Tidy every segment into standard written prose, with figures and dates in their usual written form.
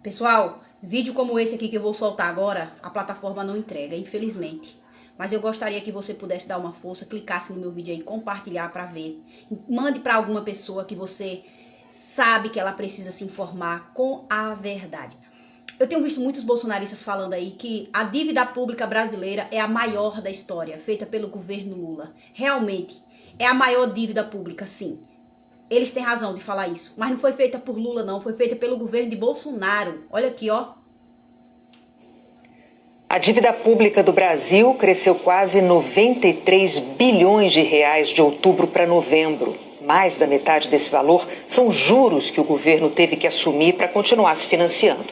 Pessoal, vídeo como esse aqui que eu vou soltar agora, a plataforma não entrega, infelizmente. Mas eu gostaria que você pudesse dar uma força, clicasse no meu vídeo aí, compartilhar para ver. Mande para alguma pessoa que você sabe que ela precisa se informar com a verdade. Eu tenho visto muitos bolsonaristas falando aí que a dívida pública brasileira é a maior da história, feita pelo governo Lula. Realmente, é a maior dívida pública, sim. Eles têm razão de falar isso, mas não foi feita por Lula não, foi feita pelo governo de Bolsonaro. Olha aqui, ó. A dívida pública do Brasil cresceu quase 93 bilhões de reais de outubro para novembro. Mais da metade desse valor são juros que o governo teve que assumir para continuar se financiando.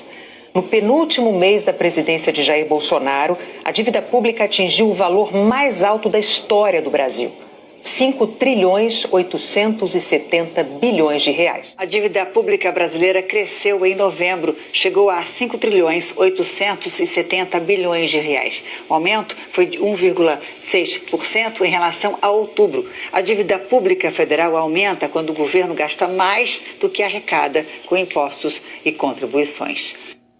No penúltimo mês da presidência de Jair Bolsonaro, a dívida pública atingiu o valor mais alto da história do Brasil. 5 trilhões 870 bilhões de reais. A dívida pública brasileira cresceu em novembro, chegou a 5 trilhões 870 bilhões de reais. O aumento foi de 1,6% em relação a outubro. A dívida pública federal aumenta quando o governo gasta mais do que arrecada com impostos e contribuições.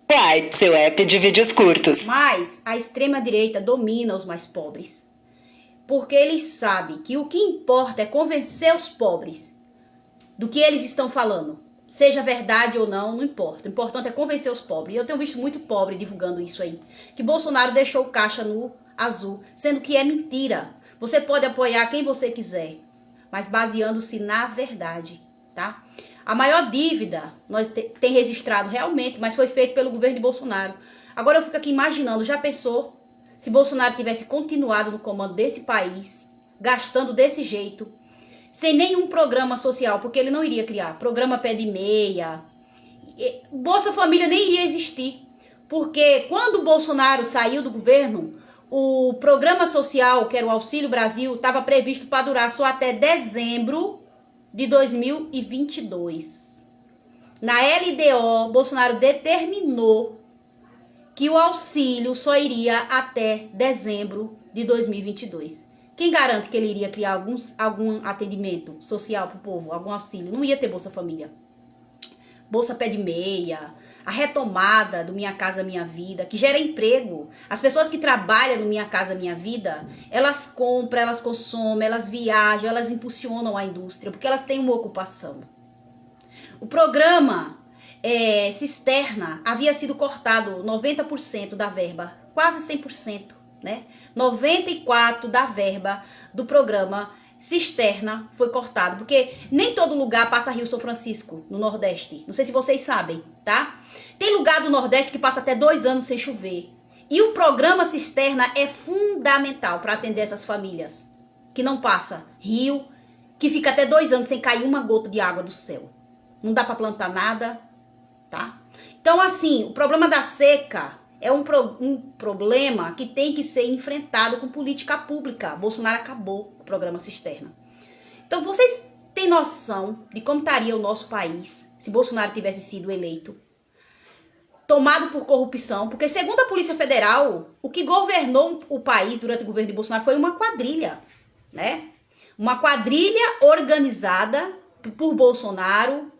Uai, seu app de vídeos curtos. Mas a extrema-direita domina os mais pobres. Porque eles sabem que o que importa é convencer os pobres do que eles estão falando. Seja verdade ou não, não importa. O importante é convencer os pobres. E eu tenho visto muito pobre divulgando isso aí. Que Bolsonaro deixou o caixa no azul, sendo que é mentira. Você pode apoiar quem você quiser, mas baseando-se na verdade, tá? A maior dívida nós tem registrado realmente, mas foi feito pelo governo de Bolsonaro. Agora eu fico aqui imaginando, já pensou? Se Bolsonaro tivesse continuado no comando desse país, gastando desse jeito, sem nenhum programa social, porque ele não iria criar programa pé de meia, Bolsa Família nem iria existir, porque quando o Bolsonaro saiu do governo, o programa social, que era o Auxílio Brasil, estava previsto para durar só até dezembro de 2022. Na LDO, Bolsonaro determinou que o auxílio só iria até dezembro de 2022. Quem garante que ele iria criar algum atendimento social para o povo, algum auxílio? Não ia ter Bolsa Família. Bolsa Pé de Meia, a retomada do Minha Casa Minha Vida, que gera emprego. As pessoas que trabalham no Minha Casa Minha Vida, elas compram, elas consomem, elas viajam, elas impulsionam a indústria, porque elas têm uma ocupação. O programa Cisterna havia sido cortado 90% da verba, quase 100%, né? 94% da verba do programa Cisterna foi cortado, porque nem todo lugar passa Rio São Francisco, no Nordeste. Não sei se vocês sabem, tá? Tem lugar do Nordeste que passa até 2 anos sem chover. E o programa Cisterna é fundamental para atender essas famílias, que não passa rio, que fica até 2 anos sem cair uma gota de água do céu. Não dá para plantar nada, tá? Então, assim, o problema da seca é um problema que tem que ser enfrentado com política pública. Bolsonaro acabou com o programa Cisterna. Então, vocês têm noção de como estaria o nosso país se Bolsonaro tivesse sido eleito? Tomado por corrupção, porque segundo a Polícia Federal, o que governou o país durante o governo de Bolsonaro foi uma quadrilha, né? Uma quadrilha organizada por Bolsonaro,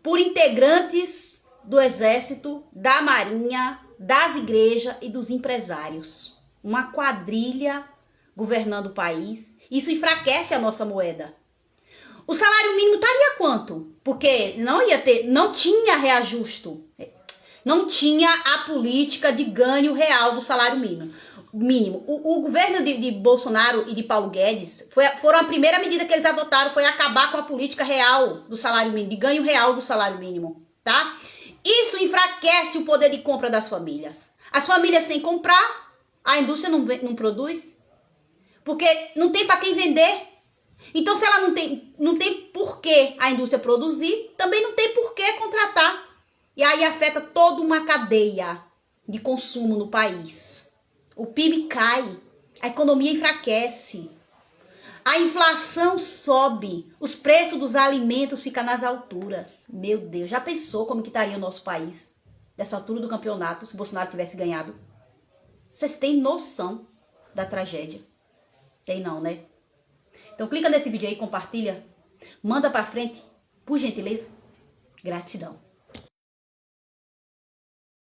por integrantes do Exército, da Marinha, das igrejas e dos empresários. Uma quadrilha governando o país. Isso enfraquece a nossa moeda. O salário mínimo estaria quanto? Porque não tinha reajuste. Não tinha a política de ganho real do salário mínimo. O governo de Bolsonaro e de Paulo Guedes foram a primeira medida que eles adotaram, foi acabar com a política real do salário mínimo, de ganho real do salário mínimo, tá? Isso enfraquece o poder de compra das famílias. As famílias sem comprar, a indústria não produz, porque não tem para quem vender. Então, se ela não tem por que a indústria produzir, também não tem por que contratar. E aí afeta toda uma cadeia de consumo no país. O PIB cai, a economia enfraquece, a inflação sobe, os preços dos alimentos ficam nas alturas. Meu Deus, já pensou como que estaria o nosso país nessa altura do campeonato se Bolsonaro tivesse ganhado? Vocês têm noção da tragédia? Tem não, né? Então clica nesse vídeo aí, compartilha, manda pra frente, por gentileza. Gratidão.